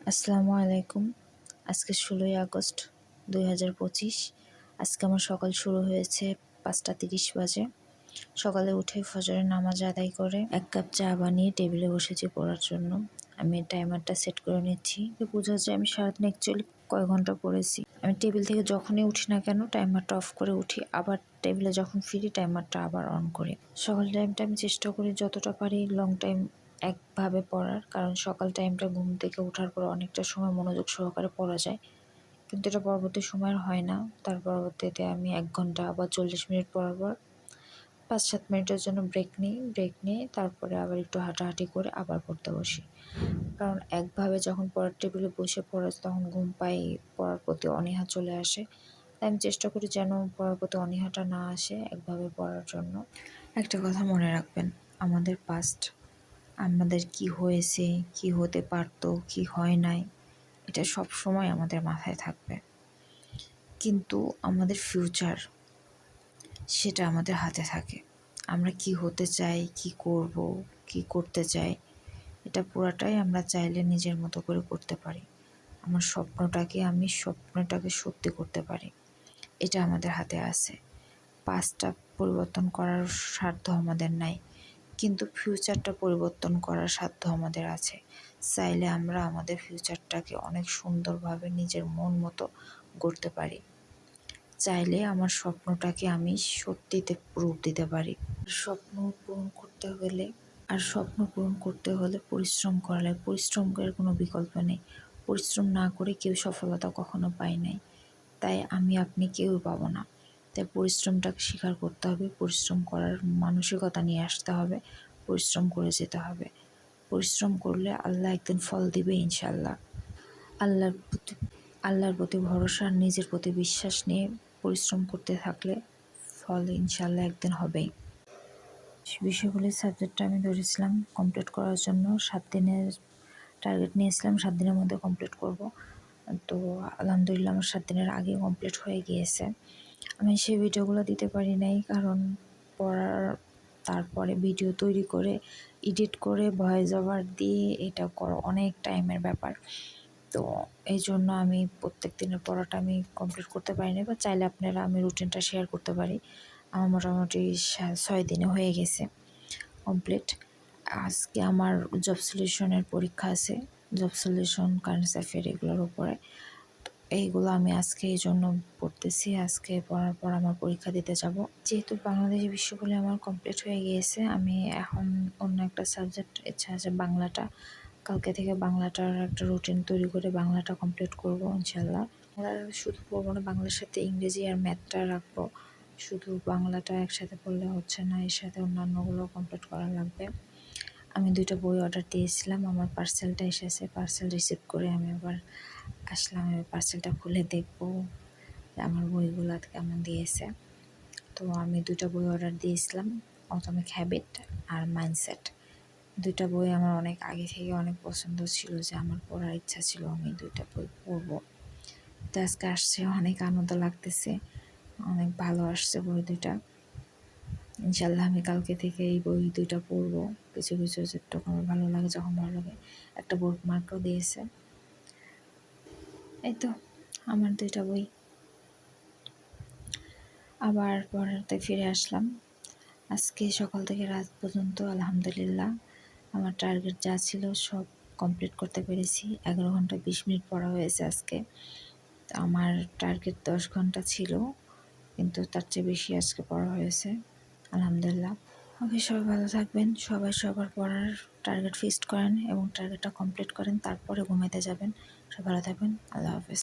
আসসালামু আলাইকুম। আজকে ১৬ই আগস্ট ২০২৫। আজকে আমার সকাল শুরু হয়েছে ৫টা ৩০ বাজে। সকালে উঠে ফজরের নামাজ আদায় করে ১ কাপ চা বানিয়ে টেবিলে বসেছি পড়ার জন্য। আমি টাইমারটা সেট করে নিচ্ছি। বোঝা যায় আমি সারাদিন অ্যাকচুয়ালি কয় ঘন্টা পড়েছি। আমি টেবিল থেকে যখনই উঠি না কেন টাইমারটা অফ করে উঠি, আবার টেবিলে যখন ফিরি টাইমারটা আবার অন করি। সকাল টাইমটা আমি চেষ্টা করি যতটা পারি লং টাইম একভাবে পড়ার, কারণ সকাল টাইমটা ঘুম থেকে ওঠার পর অনেকটা সময় মনোযোগ সহকারে পড়া যায়, কিন্তু এটা পরবর্তী সময়ের হয় না। তার পরবর্তীতে আমি ১ ঘন্টা বা ৪০ মিনিট পড়ার পর ৫-৭ মিনিটের জন্য ব্রেক নিয়ে তারপরে আবার একটু হাঁটাহাঁটি করে আবার পড়তে বসি। কারণ একভাবে যখন পড়ার টেবিলে বসে পড়া তখন ঘুম পাই, পড়ার প্রতি অনীহা চলে আসে। তাই আমি চেষ্টা করি যেন পড়ার প্রতি অনীহাটা না আসে, একভাবে পড়ার জন্য। একটা কথা মনে রাখবেন, আমাদের পাস্ট, আমাদের কি হয়েছে, কি হতে পারতো, কি হয় নাই, এটা সব সময় আমাদের মাথায় থাকবে, কিন্তু আমাদের ফিউচার সেটা আমাদের হাতে থাকে। আমরা কি হতে চাই, কি করব, কি করতে চাই, এটা পুরাটাই আমরা চাইলে নিজের মতো করে করতে পারি। আমার স্বপ্নটাকে সত্যি করতে পারি, এটা আমাদের হাতে আছে। পাস্টটা পরিবর্তন করার সাধ্য আমাদের নাই, কিন্তু ফিউচারটা পরিবর্তন করার সাধ্য আমাদের আছে। চাইলে আমরা আমাদের ফিউচারটাকে অনেক সুন্দরভাবে নিজের মন মতো গড়তে পারি। চাইলে আমার স্বপ্নটাকে আমি সত্যিতে রূপ দিতে পারি। স্বপ্ন পূরণ করতে হলে পরিশ্রম করা লাগে। পরিশ্রমের কোনো বিকল্প নেই। পরিশ্রম না করে কেউ সফলতা কখনো পায় নাই, তাই আপনি কেউই পাবো না। তাই পরিশ্রমটাকে স্বীকার করতে হবে, পরিশ্রম করার মানসিকতা নিয়ে আসতে হবে, পরিশ্রম করে যেতে হবে। পরিশ্রম করলে আল্লাহ একদিন ফল দিবে ইনশাআল্লাহ। আল্লাহর প্রতি ভরসা আর নিজের প্রতি বিশ্বাস নিয়ে পরিশ্রম করতে থাকলে ফল ইনশাআল্লাহ একদিন হবেই। বিষয়গুলির সাবজেক্টটা আমি ধরেছিলাম কমপ্লিট করার জন্য। ৭ দিনের টার্গেট নিয়েছিলাম, 7 দিনের মধ্যে কমপ্লিট করব। তো আলহামদুলিল্লাহ আমার 7 দিনের আগে কমপ্লিট হয়ে গিয়েছে। আমি সেই ভিডিওগুলো দিতে পারি নাই, কারণ পড়ার তারপরে ভিডিও তৈরি করে এডিট করে ভয়েস ওভার দিয়ে এটা করা অনেক টাইমের ব্যাপার। তো এই জন্য আমি প্রত্যেক দিনের পড়াটা আমি কমপ্লিট করতে পারিনি, বা চাইলে আপনারা আমি রুটিনটা শেয়ার করতে পারি। আমার মোটামুটি 6 দিনে হয়ে গেছে কমপ্লিট। আজকে আমার জব সলিউশনের পরীক্ষা আছে, জব সলিউশন, কারেন্ট অ্যাফেয়ার এগুলোর উপরে। এইগুলো আমি আজকে এই জন্য পড়তেছি। আজকে পড়ার পর আমার পরীক্ষা দিতে যাব। যেহেতু বাংলাদেশি বিষয়গুলি আমার কমপ্লিট হয়ে গিয়েছে, আমি এখন অন্য একটা সাবজেক্ট ইচ্ছা আছে বাংলাটা। কালকে থেকে বাংলাটার একটা রুটিন তৈরি করে বাংলাটা কমপ্লিট করব ইনশাল্লাহ। আমরা শুধু পড়বো না, বাংলার সাথে ইংরেজি আর ম্যাথটা রাখবো। শুধু বাংলাটা একসাথে পড়লে হচ্ছে না, এর সাথে অন্যান্যগুলো কমপ্লিট করা লাগবে। আমি 2টা বই অর্ডার দিয়েছিলাম, আমার পার্সেলটা এসেছে। পার্সেল রিসিভ করে আমি আবার আসলাম। আমি পার্সেলটা খুলে দেখব যে আমার বইগুলো কেমন দিয়েছে। তো আমি 2টা বই অর্ডার দিয়েছিলাম, অটোমিক হ্যাবিট আর মাইন্ডসেট। 2টা বই আমার অনেক আগে থেকে অনেক পছন্দ ছিল, যে আমার পড়ার ইচ্ছা ছিল আমি 2টা বই পড়বো। তো আজকে আসছে, অনেক আনন্দ লাগতেছে, অনেক ভালো আসছে বই 2টা। ইনশাল্লাহ আমি কালকে থেকে এই বই 2টা পড়বো। কিছু কিছু যেটুকু আমার ভালো লাগে, যখন ভালো লাগে। একটা বুকমার্কও দিয়েছে। এই তো আমার 2টা বই। আবার পড়াতে ফিরে আসলাম। আজকে সকাল থেকে রাত পর্যন্ত আলহামদুলিল্লাহ আমার টার্গেট যা ছিল সব কমপ্লিট করতে পেরেছি। 11 ঘন্টা 20 মিনিট পড়া হয়েছে আজকে। তো আমার টার্গেট 10 ঘন্টা ছিল, কিন্তু তার চেয়ে বেশি আজকে পড়া হয়েছে আলহামদুলিল্লাহ। ওকে, সবাই ভালো থাকবেন। সবাই সবার পড়ার টার্গেট ফিক্সড করেন এবং টার্গেটটা কমপ্লিট করেন, তারপরে ঘুমাইতে যাবেন। সবাই ভালো থাকবেন। আল্লাহ হাফেজ।